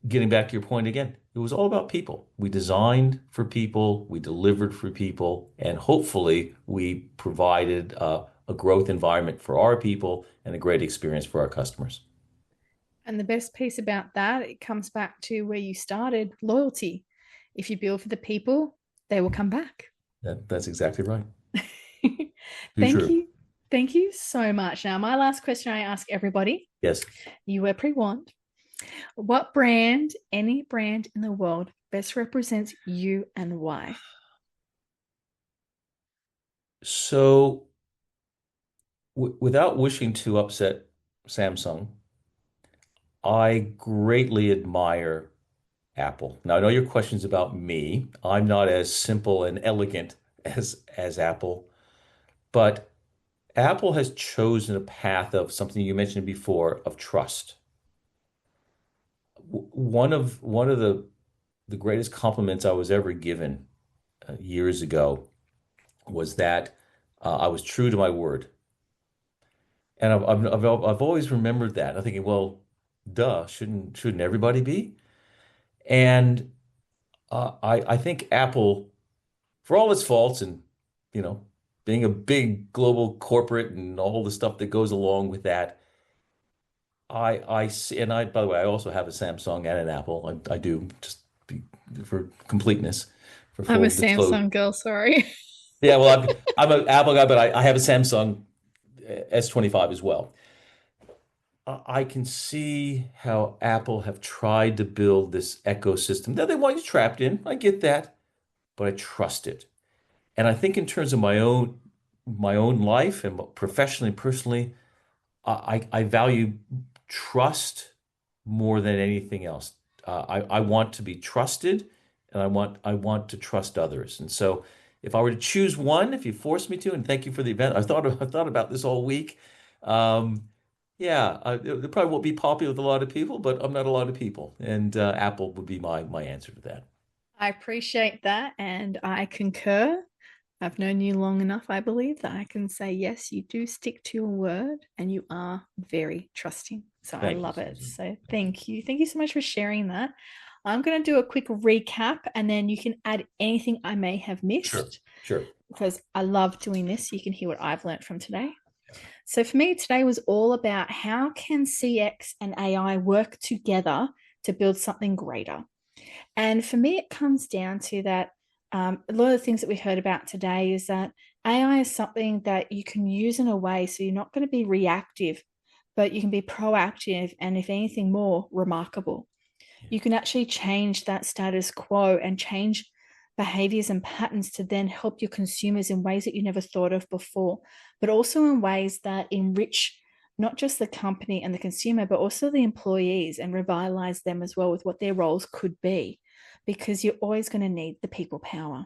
getting back to your point again, it was all about people. We designed for people, we delivered for people, and hopefully we provided a growth environment for our people and a great experience for our customers. And the best piece about that, it comes back to where you started, loyalty. If you build for the people, they will come back. That's exactly right. Too Thank true. you. Thank you so much. Now, my last question I ask everybody, Yes. you were pre-warned. What brand, any brand in the world, best represents you and why? So, without wishing to upset Samsung, I greatly admire Apple. Now, I know your question's about me. I'm not as simple and elegant as Apple, but Apple has chosen a path of something you mentioned before of trust. One of the greatest compliments I was ever given years ago was that I was true to my word. And I've always remembered that. I'm thinking, well, duh, shouldn't everybody be? And I think Apple, for all its faults and you know, being a big global corporate and all the stuff that goes along with that, I see, and I by the way, I also have a Samsung and an Apple. I do just be, for completeness, for I'm a full disclosure. Samsung girl, sorry. Yeah, well, I'm an Apple guy, but I have a Samsung S25 as well. I can see how Apple have tried to build this ecosystem that they want you trapped in. I get that, but I trust it. And I think in terms of my own life and professionally and personally, I value trust more than anything else. I want to be trusted, and I want to trust others. And so, if I were to choose one, if you forced me to, and thank you for the event, I thought about this all week. Yeah, it probably won't be popular with a lot of people, but I'm not a lot of people, and Apple would be my answer to that. I appreciate that and I concur. I've known you long enough, I believe, that I can say, yes, you do stick to your word and you are very trusting. So I Thank you, love it. Susan. So Thank you. thank you. Thank you so much for sharing that. I'm going to do a quick recap and then you can add anything I may have Sure, missed sure. because I love doing this. So you can hear what I've learned from today. So for me, today was all about how can CX and AI work together to build something greater. And for me, it comes down to that a lot of the things that we heard about today is that AI is something that you can use in a way so you're not going to be reactive, but you can be proactive and, if anything, more remarkable. Yeah, You can actually change that status quo and change behaviors and patterns to then help your consumers in ways that you never thought of before, but also in ways that enrich not just the company and the consumer, but also the employees and revitalize them as well with what their roles could be, because you're always going to need the people power.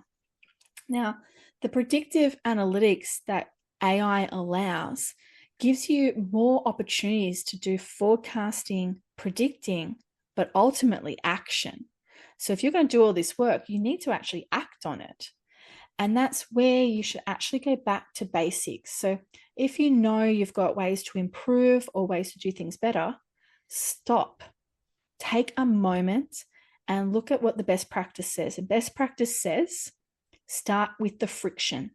Now, the predictive analytics that AI allows gives you more opportunities to do forecasting, predicting, but ultimately action. So, if you're going to do all this work, you need to actually act on it. And that's where you should actually go back to basics. So, if you know you've got ways to improve or ways to do things better, stop, take a moment and look at what the best practice says. And best practice says, start with the friction.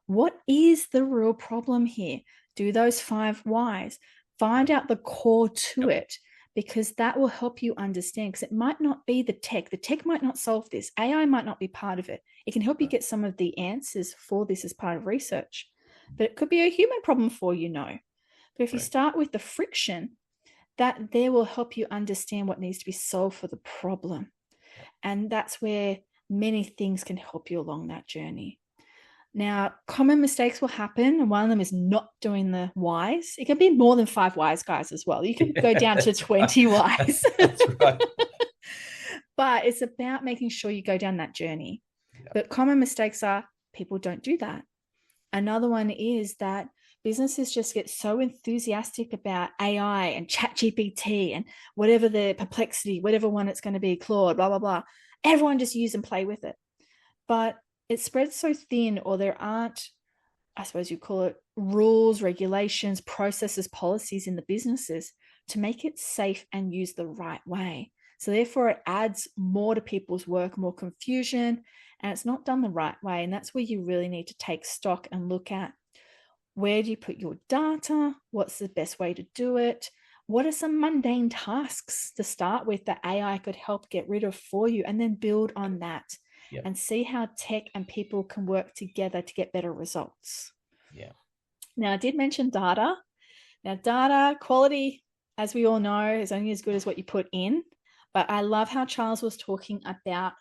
What is the real problem here? Do those 5 whys. Find out the core to yep, it because that will help you understand. Because it might not be the tech. The tech might not solve this. AI might not be part of it. It can help you right, get some of the answers for this as part of research, but it could be a human problem for you know. But if you right. start with the friction, that there will help you understand what needs to be solved for the problem. Yep. And that's where many things can help you along that journey. Now, common mistakes will happen, and one of them is not doing the whys. It can be more than 5 whys, guys, as well. You can go Yeah, down to that's right. 20 whys, That's right. but it's about making sure you go down that journey. Yeah, But common mistakes are people don't do that. Another one is that businesses just get so enthusiastic about AI and chat GPT and whatever the perplexity, whatever one it's going to be, Claude, blah, blah, blah. Everyone just use and play with it. But it spreads so thin, or there aren't, I suppose you call it, rules, regulations, processes, policies in the businesses to make it safe and used the right way. So therefore, it adds more to people's work, more confusion, and it's not done the right way. And that's where you really need to take stock and look at, where do you put your data? What's the best way to do it? What are some mundane tasks to start with that AI could help get rid of for you, and then build on that yeah, and see how tech and people can work together to get better results. yeah. Now, I did mention data. Now, data quality, as we all know, is only as good as what you put in. But I love how Charles was talking about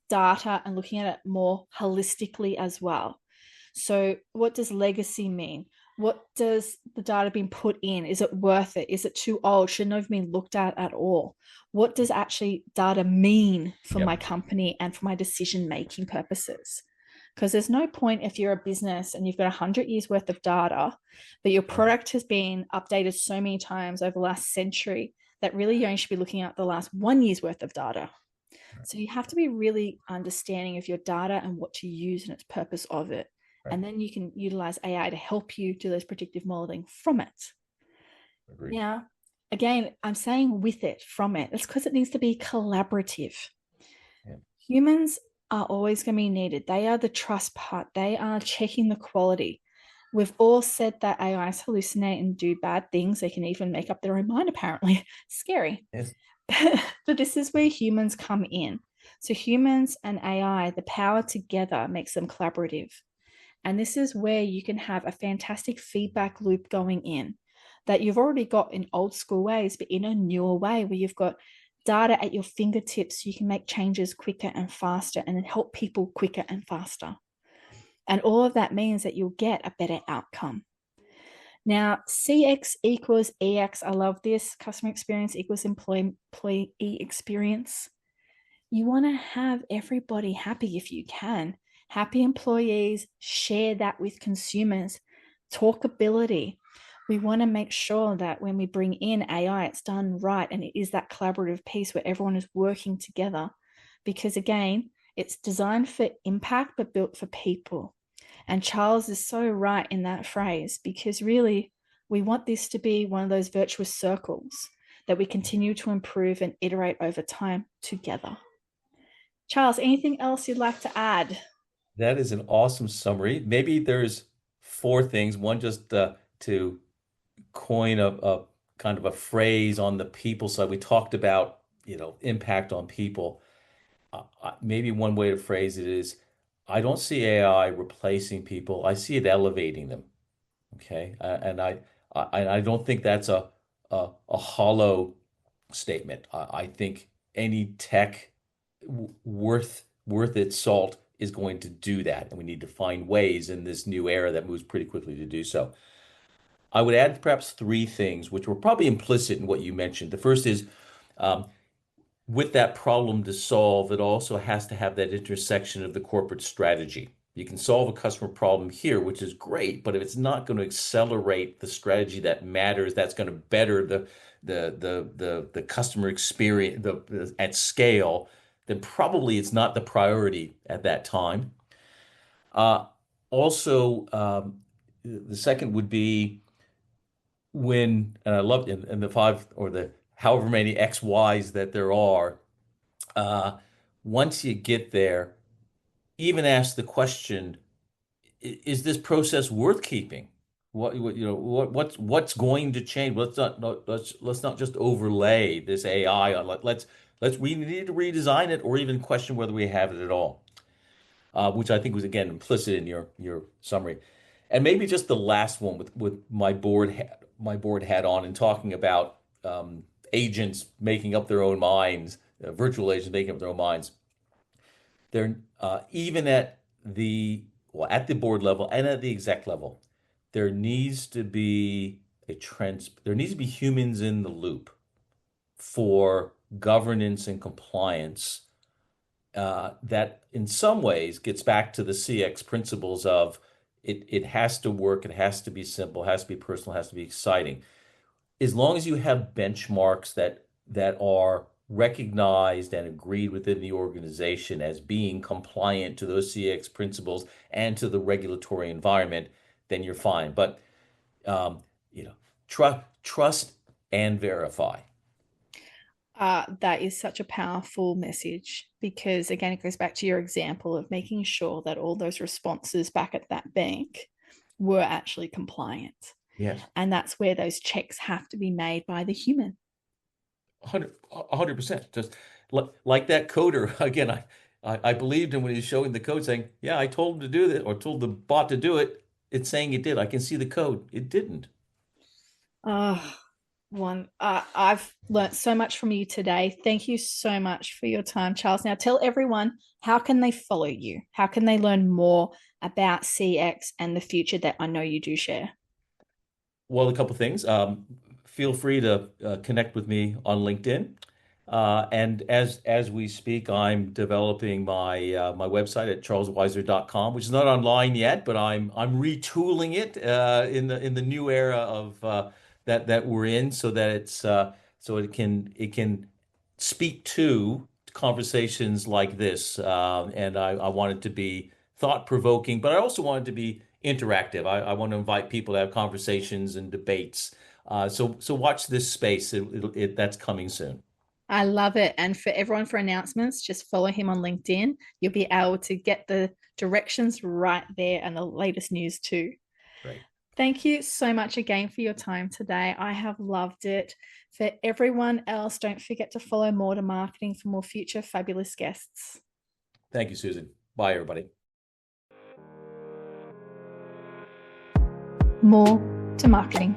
data and looking at it more holistically as well. So, what does legacy mean? What does the data being put in? Is it worth it? Is it too old? Shouldn't have been looked at all? What does actually data mean for my Yep. company and for my decision making purposes? Because there's no point if you're a business and you've got 100 years worth of data, but your Right. product has been updated so many times over the last century that really you only should be looking at the last 1 year's worth of data. Right. So you have to be really understanding of your data and what to use and its purpose of it. Right. And then you can utilize AI to help you do those predictive modeling from it. Agreed. Now, again, I'm saying with it, from it. That's because it needs to be collaborative. Yeah. Humans are always going to be needed. They are the trust part. They are checking the quality. We've all said that AIs hallucinate and do bad things. They can even make up their own mind, apparently. Scary. Yes. But this is where humans come in. So humans and AI, the power together makes them collaborative. And this is where you can have a fantastic feedback loop going in that you've already got in old school ways, but in a newer way where you've got data at your fingertips. You can make changes quicker and faster and then help people quicker and faster. And all of that means that you'll get a better outcome. Now, CX equals EX. I love this. Customer experience equals employee experience. You want to have everybody happy if you can. Happy employees, share that with consumers. Talkability. We want to make sure that when we bring in AI, it's done right and it is that collaborative piece where everyone is working together. Because again, it's designed for impact but built for people. And Charles is so right in that phrase because really, we want this to be one of those virtuous circles that we continue to improve and iterate over time together. Charles, anything else you'd like to add? That is an awesome summary. Maybe there's four things. One, just to coin a kind of a phrase on the people side. We talked about, impact on people. Maybe one way to phrase it is, I don't see AI replacing people. I see it elevating them. Okay, I don't think that's a hollow statement. I think any tech worth its salt is going to do that, and we need to find ways in this new era that moves pretty quickly to do so. I would add perhaps three things, which were probably implicit in what you mentioned. The first is, um, with that problem to solve, it also has to have that intersection of the corporate strategy. You can solve a customer problem here, which is great, but if it's not going to accelerate the strategy that matters, that's going to better the customer experience at scale, then probably it's not the priority at that time. Uh, also, the second would be and I love in the five or the however many X, Ys that there are, uh, once you get there, even ask the question, is this process worth keeping? What's going to change? Let's not just overlay this AI on. Let's we need to redesign it or even question whether we have it at all. Which I think was again implicit in your summary. And maybe just the last one with my board hat on and talking about agents making up their own minds, virtual agents making up their own minds. They're even at the board level and at the exec level, there needs to be there needs to be humans in the loop for governance and compliance, that in some ways gets back to the CX principles of it has to work, it has to be simple, it has to be personal, it has to be exciting. As long as you have benchmarks that are recognized and agreed within the organization as being compliant to those CX principles and to the regulatory environment, then you're fine. But um, you know, trust and verify. That is such a powerful message because, again, it goes back to your example of making sure that all those responses back at that bank were actually compliant. Yes. And that's where those checks have to be made by the human. 100%. Just like that coder again. I believed him when he was showing the code, saying, "Yeah, I told him to do that, or told the bot to do it." It's saying it did. I can see the code. It didn't. Oh, I've learnt so much from you today. Thank you so much for your time, Charles. Now tell everyone, how can they follow you? How can they learn more about CX and the future that I know you do share? Well, a couple things. Feel free to connect with me on LinkedIn. And as we speak, I'm developing my website at charlesweiser.com, which is not online yet, but I'm retooling it in the new era of that we're in, so that so it can speak to conversations like this. And I want it to be thought-provoking, but I also want it to be interactive. I want to invite people to have conversations and debates. So watch this space. That's coming soon. I love it. And for everyone for announcements, just follow him on LinkedIn. You'll be able to get the directions right there and the latest news too. Right. Thank you so much again for your time today. I have loved it. For everyone else, don't forget to follow More to Marketing for more future fabulous guests. Thank you, Susan. Bye, everybody. More to Marketing.